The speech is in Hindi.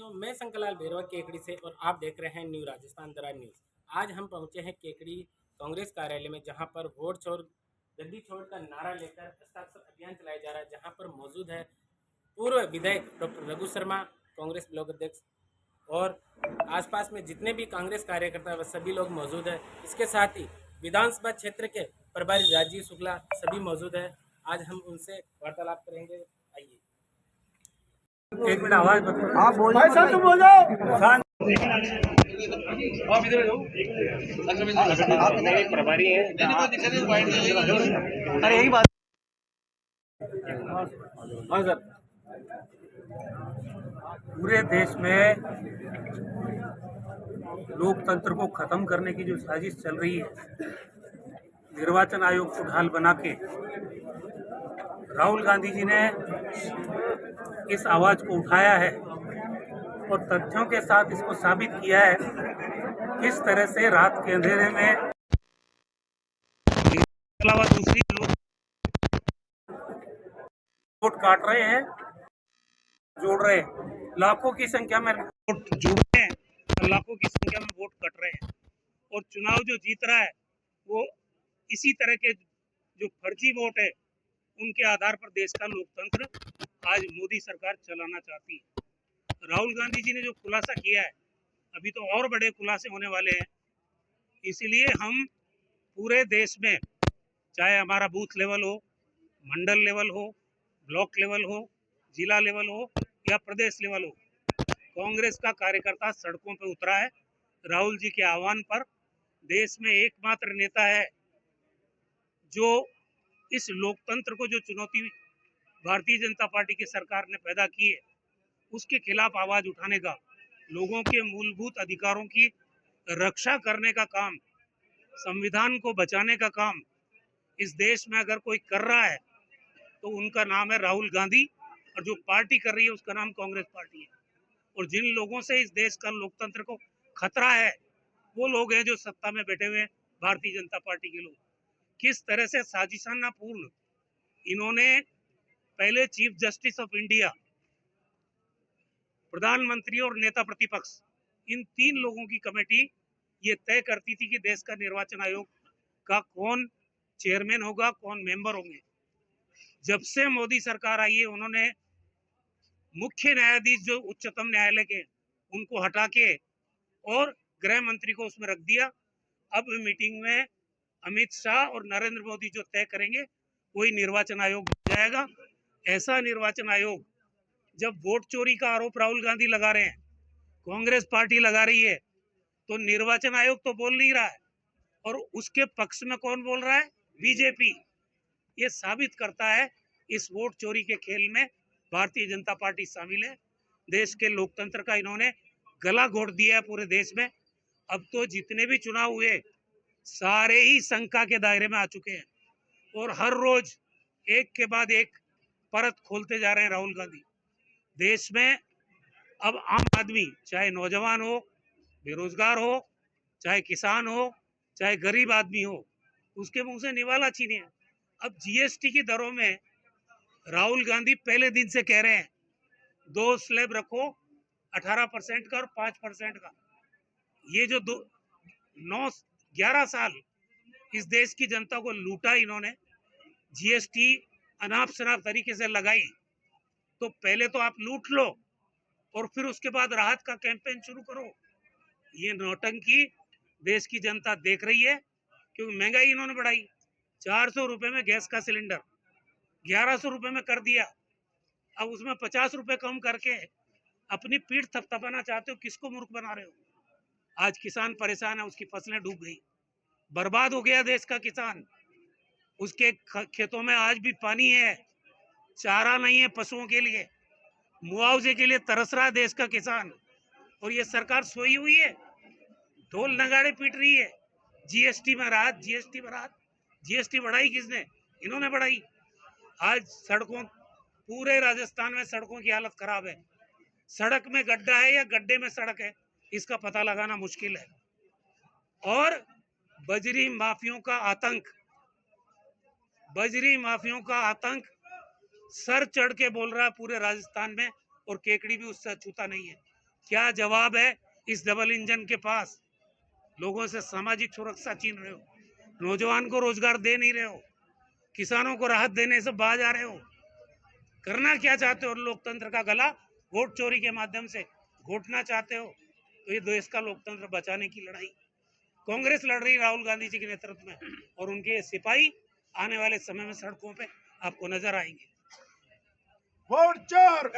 दोस्तों, मैं शंकरलाल भैरवा केकड़ी से और आप देख रहे हैं न्यू राजस्थान दरा न्यूज़। आज हम पहुंचे हैं केकड़ी कांग्रेस कार्यालय में, जहां पर वोट छोड़ गद्दी छोड़ का नारा लेकर हस्ताक्षर अभियान चलाया जा रहा है। जहां पर मौजूद है पूर्व विधायक डॉक्टर रघु शर्मा, कांग्रेस ब्लॉक अध्यक्ष, और आसपास में जितने भी कांग्रेस कार्यकर्ता हैं वह सभी लोग मौजूद हैं। इसके साथ ही विधानसभा क्षेत्र के प्रभारी राजीव शुक्ला सभी मौजूद हैं। आज हम उनसे वार्तालाप करेंगे। आइए। एक मिनट आवाज हाँ बोल भाई साहब, तुम बोलो। आप इधर जाओ। आप इधर प्रभारी है। अरे यही बात। हाँ सर। पूरे देश में लोकतंत्र को खत्म करने की जो साजिश चल रही है, निर्वाचन आयोग को ढाल बना के राहुल गांधी जी ने इस आवाज को उठाया है और तथ्यों के साथ इसको साबित किया है किस तरह से रात के अंधेरे में अलावा दूसरी लोग वोट काट रहे हैं, जोड़ रहे हैं। लाखों की संख्या में वोट जोड़ रहे हैं और लाखों की संख्या में वोट कट रहे हैं। और चुनाव जो जीत रहा है वो इसी तरह के जो फर्जी वोट है उनके आधार पर देश का लोकतंत्र आज मोदी सरकार चलाना चाहती है। राहुल गांधी जी ने जो खुलासा किया है, अभी तो और बड़े खुलासे होने वाले हैं। इसलिए हम पूरे देश में, चाहे हमारा बूथ लेवल हो, मंडल लेवल हो, ब्लॉक लेवल हो, जिला लेवल हो या प्रदेश लेवल हो, कांग्रेस का कार्यकर्ता सड़कों पर उतरा है। राहुल जी के आह्वान पर देश में एकमात्र नेता है जो इस लोकतंत्र को, जो चुनौती भारतीय जनता पार्टी की सरकार ने पैदा की है, उसके खिलाफ आवाज उठाने का, लोगों के मूलभूत अधिकारों की रक्षा करने का काम, संविधान को बचाने का काम इस देश में अगर कोई कर रहा है तो उनका नाम है राहुल गांधी, और जो पार्टी कर रही है उसका नाम कांग्रेस पार्टी है। और जिन लोगों से इस देश का लोकतंत्र को खतरा है वो लोग हैं जो सत्ता में बैठे हुए हैं, भारतीय जनता पार्टी के लोग। किस तरह से साजिशाना पूर्ण इन्होंने पहले चीफ जस्टिस ऑफ इंडिया, प्रधानमंत्री और नेता प्रतिपक्ष, इन तीन लोगों की कमेटी ये तय करती थी कि देश का निर्वाचन आयोग का कौन चेयरमैन होगा, कौन मेंबर होंगे। जब से मोदी सरकार आई है उन्होंने मुख्य न्यायाधीश जो उच्चतम न्यायालय के, उनको हटा के और गृह मंत्री को उसमें रख दिया। अब मीटिंग में अमित शाह और नरेंद्र मोदी जो तय करेंगे वही निर्वाचन आयोग जाएगा। ऐसा निर्वाचन आयोग, जब वोट चोरी का आरोप राहुल गांधी लगा रहे हैं, कांग्रेस पार्टी लगा रही है, तो निर्वाचन आयोग तो बोल नहीं रहा है और उसके पक्ष में कौन बोल रहा है? बीजेपी। ये साबित करता है इस वोट चोरी के खेल में भारतीय जनता पार्टी शामिल है। देश के लोकतंत्र का इन्होंने गला घोट दिया है पूरे देश में। अब तो जितने भी चुनाव हुए सारे ही शंका के दायरे में आ चुके हैं और हर रोज एक के बाद एक परत खोलते जा रहे हैं राहुल गांधी। देश में अब आम आदमी, चाहे नौजवान हो, बेरोजगार हो, चाहे किसान हो, चाहे गरीब आदमी हो, उसके मुंह से निवाला छीने हैं। अब जीएसटी की दरों में राहुल गांधी पहले दिन से कह रहे हैं 2 स्लैब रखो, 18% का और 5% का। ये जो 9-11 साल इस देश की जनता को लूटा इन्होंने, जीएसटी अनाप शनाप तरीके से लगाई, तो पहले तो आप लूट लो और फिर उसके बाद राहत का कैंपेन शुरू करो। ये नौटंकी देश की जनता देख रही है, क्योंकि महंगाई इन्होंने बढ़ाई। 400 रुपए में गैस का सिलेंडर 1100 रुपए में कर दिया। अब उसमें 50 रुपए कम करके अपनी पीठ थपथपाना चाहते हो। किसको मूर्ख बना रहे हो? आज किसान परेशान है, उसकी फसलें डूब गई, बर्बाद हो गया देश का किसान। उसके खेतों में आज भी पानी है, चारा नहीं है पशुओं के लिए, मुआवजे के लिए तरस रहा है देश का किसान। और ये सरकार सोई हुई है, ढोल नगाड़े पीट रही है। जीएसटी में राहत, जीएसटी में राहत। जीएसटी बढ़ाई किसने? इन्होंने बढ़ाई। आज सड़कों, पूरे राजस्थान में सड़कों की हालत खराब है। सड़क में गड्ढा है या गड्ढे में सड़क है, इसका पता लगाना मुश्किल है। और बजरी माफियों का आतंक, बजरी माफियों का आतंक सर चढ़ के बोल रहा है पूरे राजस्थान में, और केकड़ी भी उससे अछूता नहीं है। क्या जवाब है इस डबल इंजन के पास? लोगों से सामाजिक सुरक्षा छीन रहे हो, नौजवान को रोजगार दे नहीं रहे हो, किसानों को राहत देने से बाज आ रहे हो। करना क्या चाहते हो? लोकतंत्र का गला वोट चोरी के माध्यम से घोटना चाहते हो? तो ये देश का लोकतंत्र बचाने की लड़ाई कांग्रेस लड़ रही राहुल गांधी जी के नेतृत्व में, और उनके ये सिपाही आने वाले समय में सड़कों पे आपको नजर आएंगे। वोट चोर